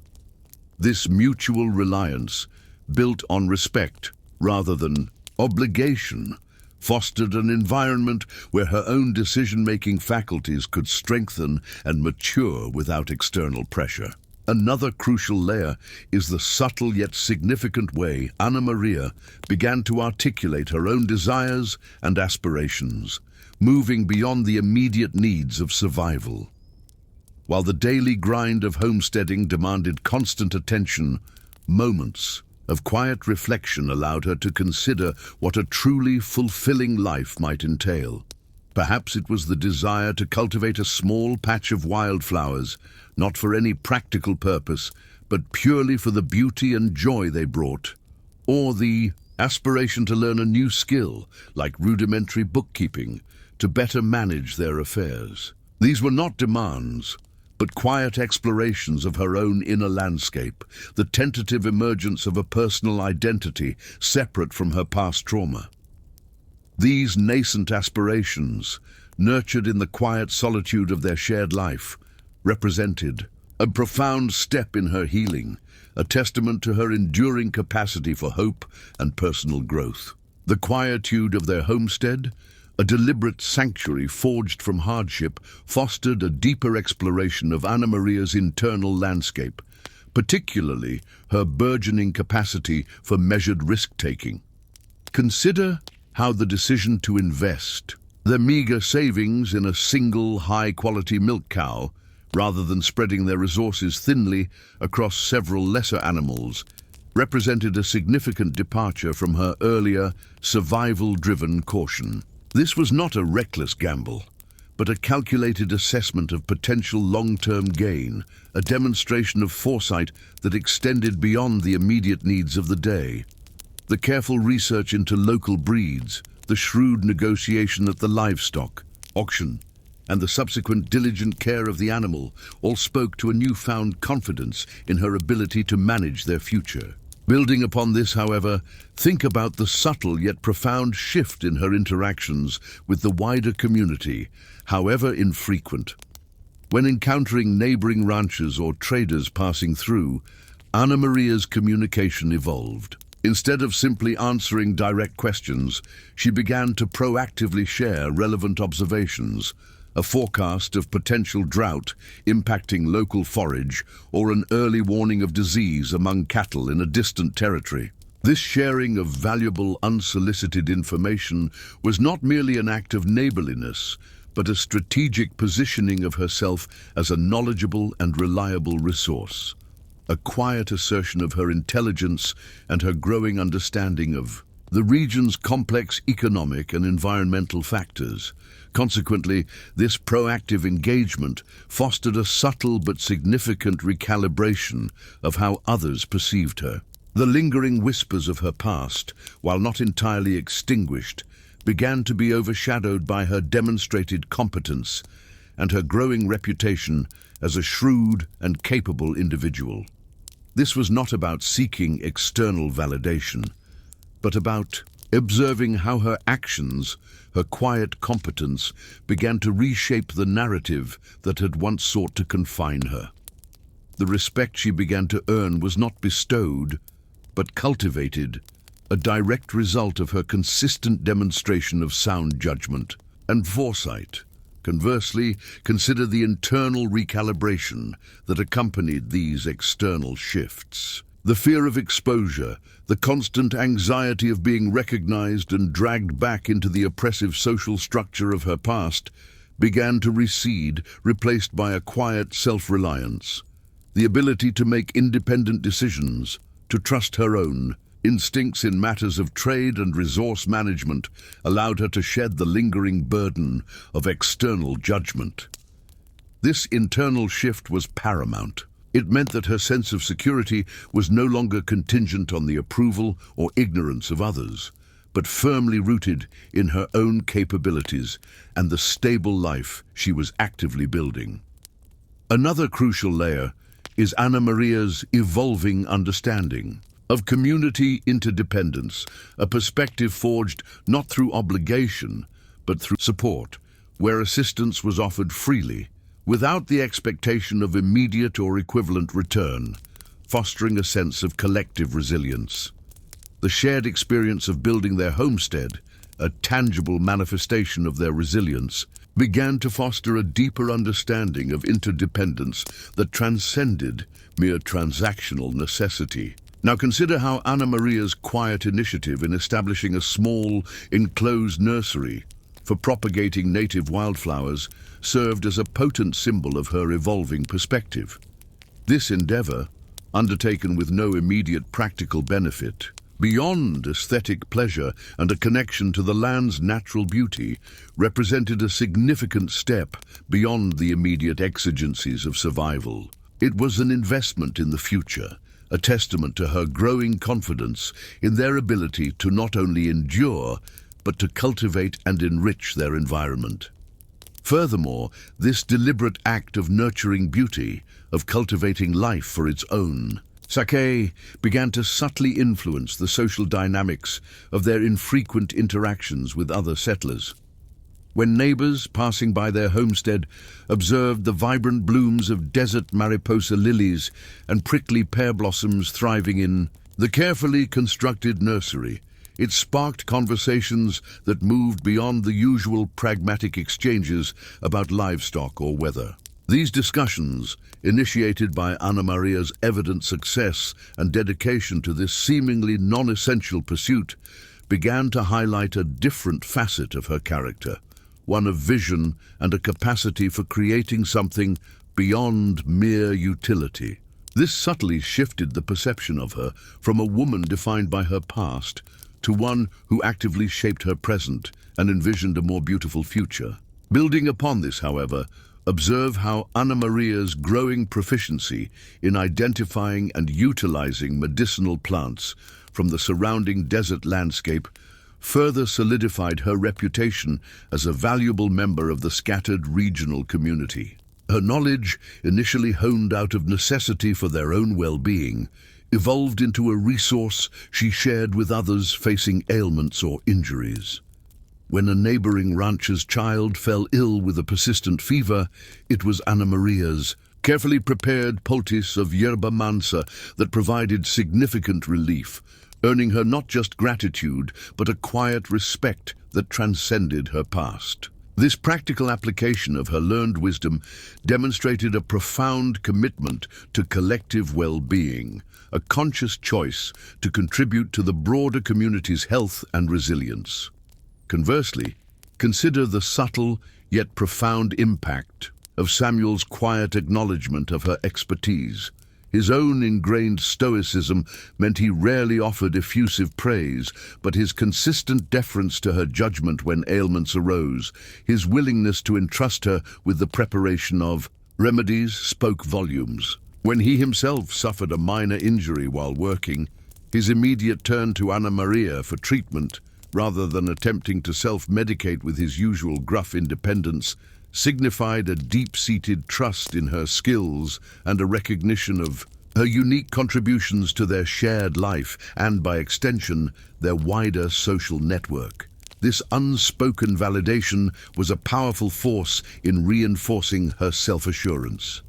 This mutual reliance, built on respect rather than obligation, fostered an environment where her own decision-making faculties could strengthen and mature without external pressure. Another crucial layer is the subtle yet significant way Ana Maria began to articulate her own desires and aspirations, moving beyond the immediate needs of survival. While the daily grind of homesteading demanded constant attention, moments of quiet reflection allowed her to consider what a truly fulfilling life might entail. Perhaps it was the desire to cultivate a small patch of wildflowers, not for any practical purpose, but purely for the beauty and joy they brought, or the aspiration to learn a new skill, like rudimentary bookkeeping, to better manage their affairs. These were not demands, but quiet explorations of her own inner landscape, the tentative emergence of a personal identity separate from her past trauma. These nascent aspirations, nurtured in the quiet solitude of their shared life, represented a profound step in her healing, a testament to her enduring capacity for hope and personal growth. The quietude of their homestead, a deliberate sanctuary forged from hardship, fostered a deeper exploration of Ana Maria's internal landscape, particularly her burgeoning capacity for measured risk-taking. Consider how the decision to invest their meager savings in a single high-quality milk cow, rather than spreading their resources thinly across several lesser animals, represented a significant departure from her earlier, survival-driven caution. This was not a reckless gamble, but a calculated assessment of potential long-term gain, a demonstration of foresight that extended beyond the immediate needs of the day. The careful research into local breeds, the shrewd negotiation at the livestock auction, and the subsequent diligent care of the animal all spoke to a newfound confidence in her ability to manage their future. Building upon this, however, think about the subtle yet profound shift in her interactions with the wider community, however infrequent. When encountering neighboring ranchers or traders passing through, Ana Maria's communication evolved. Instead of simply answering direct questions, she began to proactively share relevant observations, a forecast of potential drought impacting local forage, or an early warning of disease among cattle in a distant territory. This sharing of valuable, unsolicited information was not merely an act of neighborliness, but a strategic positioning of herself as a knowledgeable and reliable resource, a quiet assertion of her intelligence and her growing understanding of the region's complex economic and environmental factors. Consequently, this proactive engagement fostered a subtle but significant recalibration of how others perceived her. The lingering whispers of her past, while not entirely extinguished, began to be overshadowed by her demonstrated competence and her growing reputation as a shrewd and capable individual. This was not about seeking external validation, but about observing how her actions, her quiet competence, began to reshape the narrative that had once sought to confine her. The respect she began to earn was not bestowed, but cultivated, a direct result of her consistent demonstration of sound judgment and foresight. Conversely, consider the internal recalibration that accompanied these external shifts. The fear of exposure, the constant anxiety of being recognized and dragged back into the oppressive social structure of her past, began to recede, replaced by a quiet self-reliance. The ability to make independent decisions, to trust her own instincts in matters of trade and resource management, allowed her to shed the lingering burden of external judgment. This internal shift was paramount. It meant that her sense of security was no longer contingent on the approval or ignorance of others, but firmly rooted in her own capabilities and the stable life she was actively building. Another crucial layer is Ana Maria's evolving understanding of community interdependence, a perspective forged not through obligation, but through support, where assistance was offered freely, without the expectation of immediate or equivalent return, fostering a sense of collective resilience. The shared experience of building their homestead, a tangible manifestation of their resilience, began to foster a deeper understanding of interdependence that transcended mere transactional necessity. Now consider how Ana Maria's quiet initiative in establishing a small, enclosed nursery for propagating native wildflowers served as a potent symbol of her evolving perspective. This endeavor, undertaken with no immediate practical benefit, beyond aesthetic pleasure and a connection to the land's natural beauty, represented a significant step beyond the immediate exigencies of survival. It was an investment in the future, a testament to her growing confidence in their ability to not only endure, but to cultivate and enrich their environment. Furthermore, this deliberate act of nurturing beauty, of cultivating life for its own, sake began to subtly influence the social dynamics of their infrequent interactions with other settlers. When neighbors passing by their homestead observed the vibrant blooms of desert mariposa lilies and prickly pear blossoms thriving in the carefully constructed nursery, it sparked conversations that moved beyond the usual pragmatic exchanges about livestock or weather. These discussions, initiated by Ana Maria's evident success and dedication to this seemingly non-essential pursuit, began to highlight a different facet of her character, one of vision and a capacity for creating something beyond mere utility. This subtly shifted the perception of her from a woman defined by her past to one who actively shaped her present and envisioned a more beautiful future. Building upon this, however, observe how Ana Maria's growing proficiency in identifying and utilizing medicinal plants from the surrounding desert landscape further solidified her reputation as a valuable member of the scattered regional community. Her knowledge, initially honed out of necessity for their own well-being, evolved into a resource she shared with others facing ailments or injuries. When a neighboring rancher's child fell ill with a persistent fever, it was Ana Maria's carefully prepared poultice of yerba mansa that provided significant relief, earning her not just gratitude, but a quiet respect that transcended her past. This practical application of her learned wisdom demonstrated a profound commitment to collective well-being, a conscious choice to contribute to the broader community's health and resilience. Conversely, consider the subtle yet profound impact of Samuel's quiet acknowledgement of her expertise. His own ingrained stoicism meant he rarely offered effusive praise, but his consistent deference to her judgment when ailments arose, his willingness to entrust her with the preparation of remedies, spoke volumes. When he himself suffered a minor injury while working, his immediate turn to Ana Maria for treatment, rather than attempting to self-medicate with his usual gruff independence, signified a deep-seated trust in her skills and a recognition of her unique contributions to their shared life and, by extension, their wider social network. This unspoken validation was a powerful force in reinforcing her self-assurance.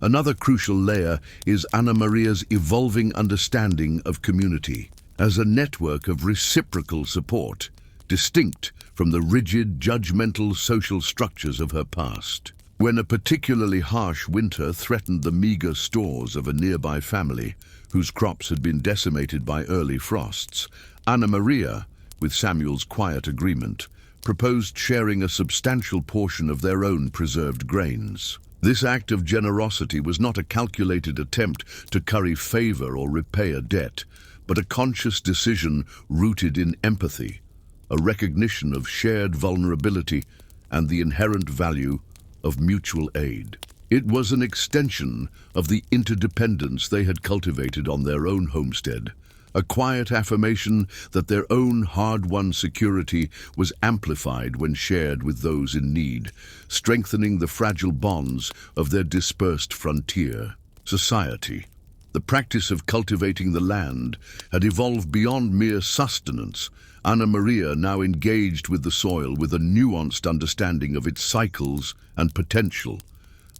Another crucial layer is Ana Maria's evolving understanding of community as a network of reciprocal support, distinct from the rigid, judgmental social structures of her past. When a particularly harsh winter threatened the meager stores of a nearby family, whose crops had been decimated by early frosts, Anna Maria, with Samuel's quiet agreement, proposed sharing a substantial portion of their own preserved grains. This act of generosity was not a calculated attempt to curry favor or repay a debt, but a conscious decision rooted in empathy, a recognition of shared vulnerability and the inherent value of mutual aid. It was an extension of the interdependence they had cultivated on their own homestead, a quiet affirmation that their own hard-won security was amplified when shared with those in need, strengthening the fragile bonds of their dispersed frontier society. The practice of cultivating the land had evolved beyond mere sustenance. Anna Maria now engaged with the soil with a nuanced understanding of its cycles and potential,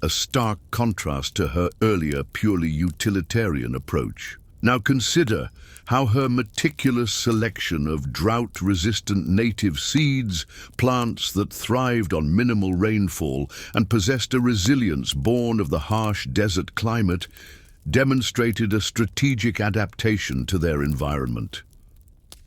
a stark contrast to her earlier purely utilitarian approach. Now consider how her meticulous selection of drought-resistant native seeds, plants that thrived on minimal rainfall and possessed a resilience born of the harsh desert climate, demonstrated a strategic adaptation to their environment.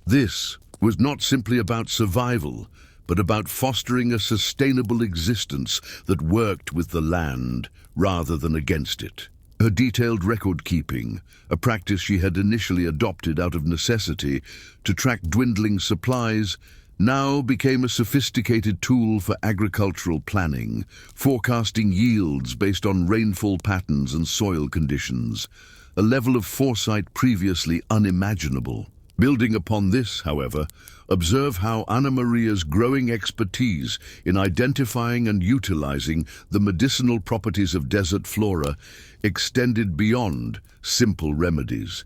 This was not simply about survival, but about fostering a sustainable existence that worked with the land rather than against it. Her detailed record-keeping, a practice she had initially adopted out of necessity to track dwindling supplies, now became a sophisticated tool for agricultural planning, forecasting yields based on rainfall patterns and soil conditions, a level of foresight previously unimaginable. Building upon this, however, observe how Anna Maria's growing expertise in identifying and utilizing the medicinal properties of desert flora extended beyond simple remedies.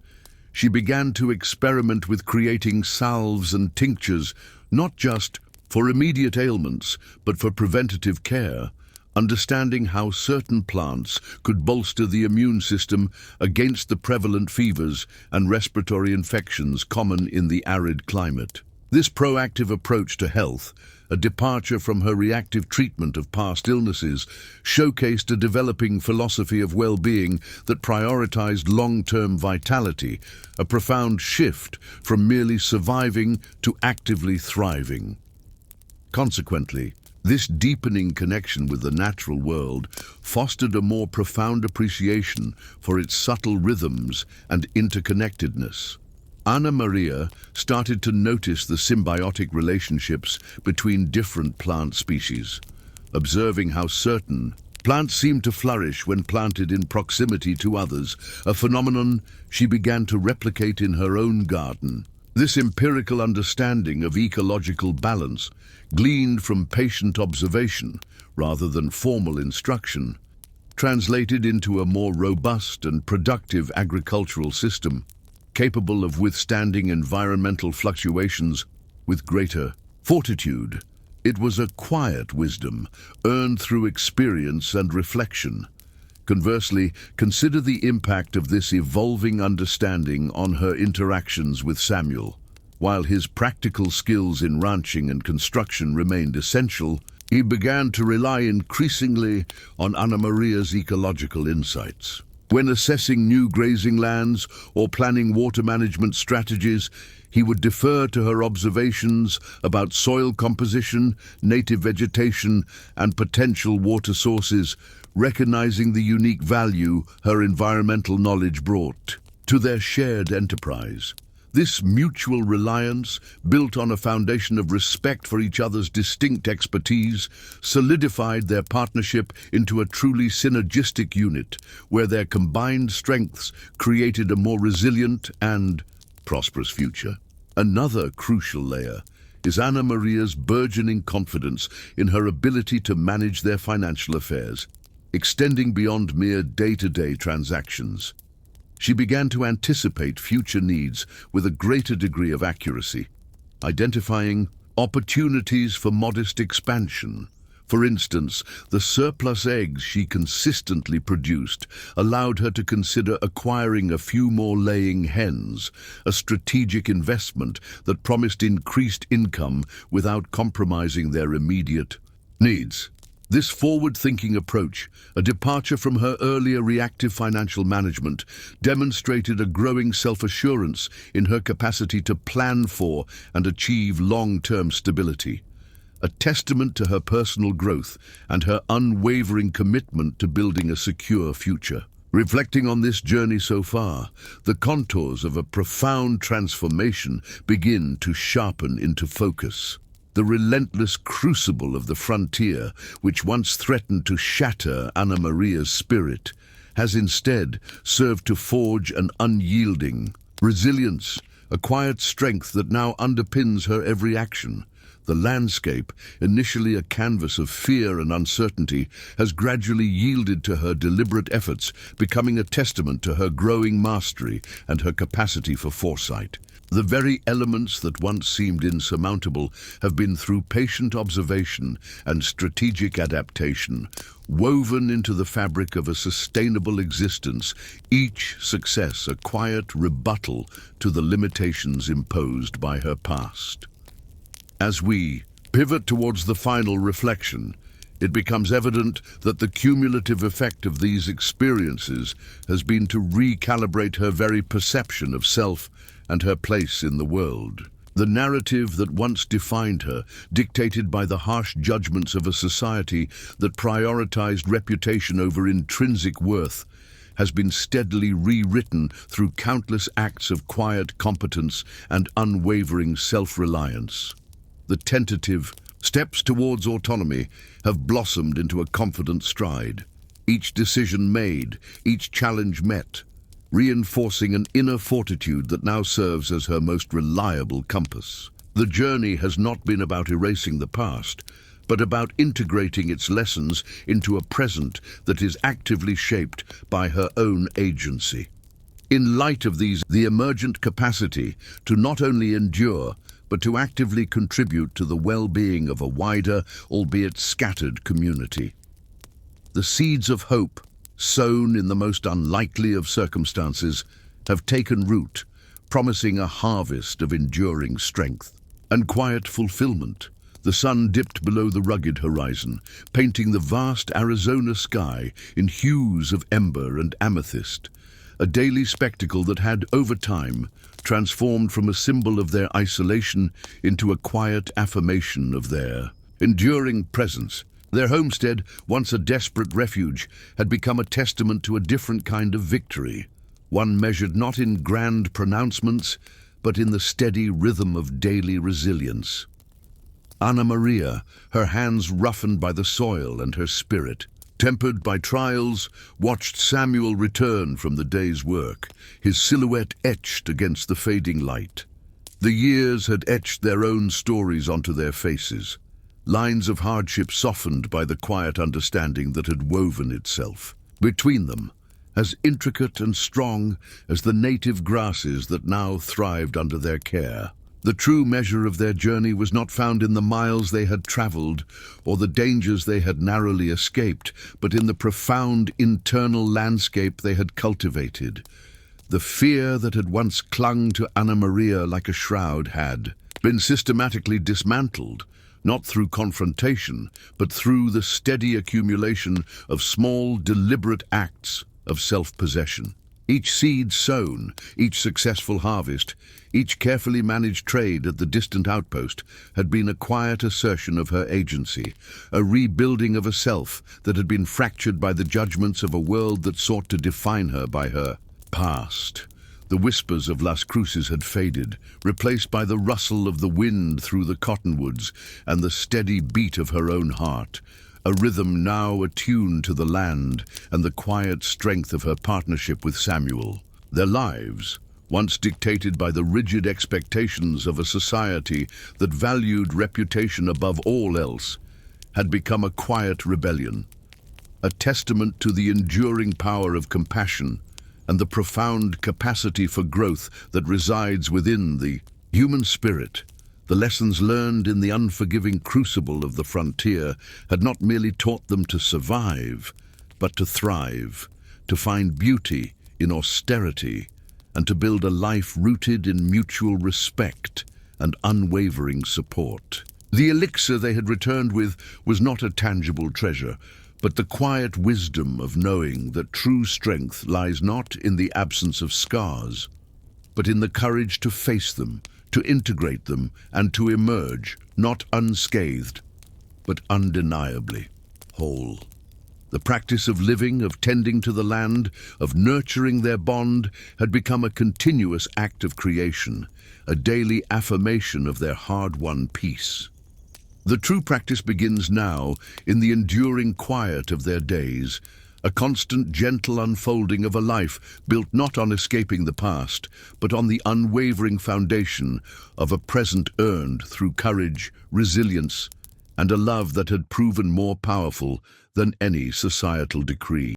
She began to experiment with creating salves and tinctures, not just for immediate ailments, but for preventative care, understanding how certain plants could bolster the immune system against the prevalent fevers and respiratory infections common in the arid climate. This proactive approach to health, a departure from her reactive treatment of past illnesses, showcased a developing philosophy of well-being that prioritized long-term vitality, a profound shift from merely surviving to actively thriving. Consequently, this deepening connection with the natural world fostered a more profound appreciation for its subtle rhythms and interconnectedness. Anna Maria started to notice the symbiotic relationships between different plant species, observing how certain plants seemed to flourish when planted in proximity to others, a phenomenon she began to replicate in her own garden. This empirical understanding of ecological balance, gleaned from patient observation rather than formal instruction, translated into a more robust and productive agricultural system, capable of withstanding environmental fluctuations with greater fortitude. It was a quiet wisdom, earned through experience and reflection. Conversely, consider the impact of this evolving understanding on her interactions with Samuel. While his practical skills in ranching and construction remained essential, he began to rely increasingly on Anna Maria's ecological insights. When assessing new grazing lands or planning water management strategies, he would defer to her observations about soil composition, native vegetation, and potential water sources, recognizing the unique value her environmental knowledge brought to their shared enterprise. This mutual reliance, built on a foundation of respect for each other's distinct expertise, solidified their partnership into a truly synergistic unit, where their combined strengths created a more resilient and prosperous future. Another crucial layer is Anna Maria's burgeoning confidence in her ability to manage their financial affairs, extending beyond mere day-to-day transactions. She began to anticipate future needs with a greater degree of accuracy, identifying opportunities for modest expansion. For instance, the surplus eggs she consistently produced allowed her to consider acquiring a few more laying hens, a strategic investment that promised increased income without compromising their immediate needs. This forward-thinking approach, a departure from her earlier reactive financial management, demonstrated a growing self-assurance in her capacity to plan for and achieve long-term stability, a testament to her personal growth and her unwavering commitment to building a secure future. Reflecting on this journey so far, the contours of a profound transformation begin to sharpen into focus. The relentless crucible of the frontier, which once threatened to shatter Ana Maria's spirit, has instead served to forge an unyielding resilience, a quiet strength that now underpins her every action. The landscape, initially a canvas of fear and uncertainty, has gradually yielded to her deliberate efforts, becoming a testament to her growing mastery and her capacity for foresight. The very elements that once seemed insurmountable have been, through patient observation and strategic adaptation, woven into the fabric of a sustainable existence, each success a quiet rebuttal to the limitations imposed by her past. As we pivot towards the final reflection, it becomes evident that the cumulative effect of these experiences has been to recalibrate her very perception of self and her place in the world. The narrative that once defined her, dictated by the harsh judgments of a society that prioritized reputation over intrinsic worth, has been steadily rewritten through countless acts of quiet competence and unwavering self-reliance. The tentative steps towards autonomy have blossomed into a confident stride. Each decision made, each challenge met, reinforcing an inner fortitude that now serves as her most reliable compass. The journey has not been about erasing the past, but about integrating its lessons into a present that is actively shaped by her own agency. In light of these, the emergent capacity to not only endure, but to actively contribute to the well-being of a wider, albeit scattered, community. The seeds of hope, sown in the most unlikely of circumstances, have taken root, promising a harvest of enduring strength and quiet fulfillment. The sun dipped below the rugged horizon, painting the vast Arizona sky in hues of ember and amethyst, a daily spectacle that had, over time, transformed from a symbol of their isolation into a quiet affirmation of their enduring presence. Their homestead, once a desperate refuge, had become a testament to a different kind of victory, one measured not in grand pronouncements, but in the steady rhythm of daily resilience. Ana Maria, her hands roughened by the soil and her spirit, tempered by trials, watched Samuel return from the day's work, his silhouette etched against the fading light. The years had etched their own stories onto their faces, lines of hardship softened by the quiet understanding that had woven itself between them, as intricate and strong as the native grasses that now thrived under their care. The true measure of their journey was not found in the miles they had traveled or the dangers they had narrowly escaped, but in the profound internal landscape they had cultivated. The fear that had once clung to Ana Maria like a shroud had been systematically dismantled, not through confrontation, but through the steady accumulation of small, deliberate acts of self-possession. Each seed sown, each successful harvest, each carefully managed trade at the distant outpost had been a quiet assertion of her agency, a rebuilding of a self that had been fractured by the judgments of a world that sought to define her by her past. The whispers of Las Cruces had faded, replaced by the rustle of the wind through the cottonwoods and the steady beat of her own heart, a rhythm now attuned to the land and the quiet strength of her partnership with Samuel. Their lives, once dictated by the rigid expectations of a society that valued reputation above all else, had become a quiet rebellion, a testament to the enduring power of compassion and the profound capacity for growth that resides within the human spirit. The lessons learned in the unforgiving crucible of the frontier had not merely taught them to survive, but to thrive, to find beauty in austerity, and to build a life rooted in mutual respect and unwavering support. The elixir they had returned with was not a tangible treasure, but the quiet wisdom of knowing that true strength lies not in the absence of scars, but in the courage to face them, to integrate them, and to emerge, not unscathed, but undeniably whole. The practice of living, of tending to the land, of nurturing their bond, had become a continuous act of creation, a daily affirmation of their hard-won peace. The true practice begins now in the enduring quiet of their days, a constant, gentle unfolding of a life built not on escaping the past, but on the unwavering foundation of a present earned through courage, resilience, and a love that had proven more powerful than any societal decree.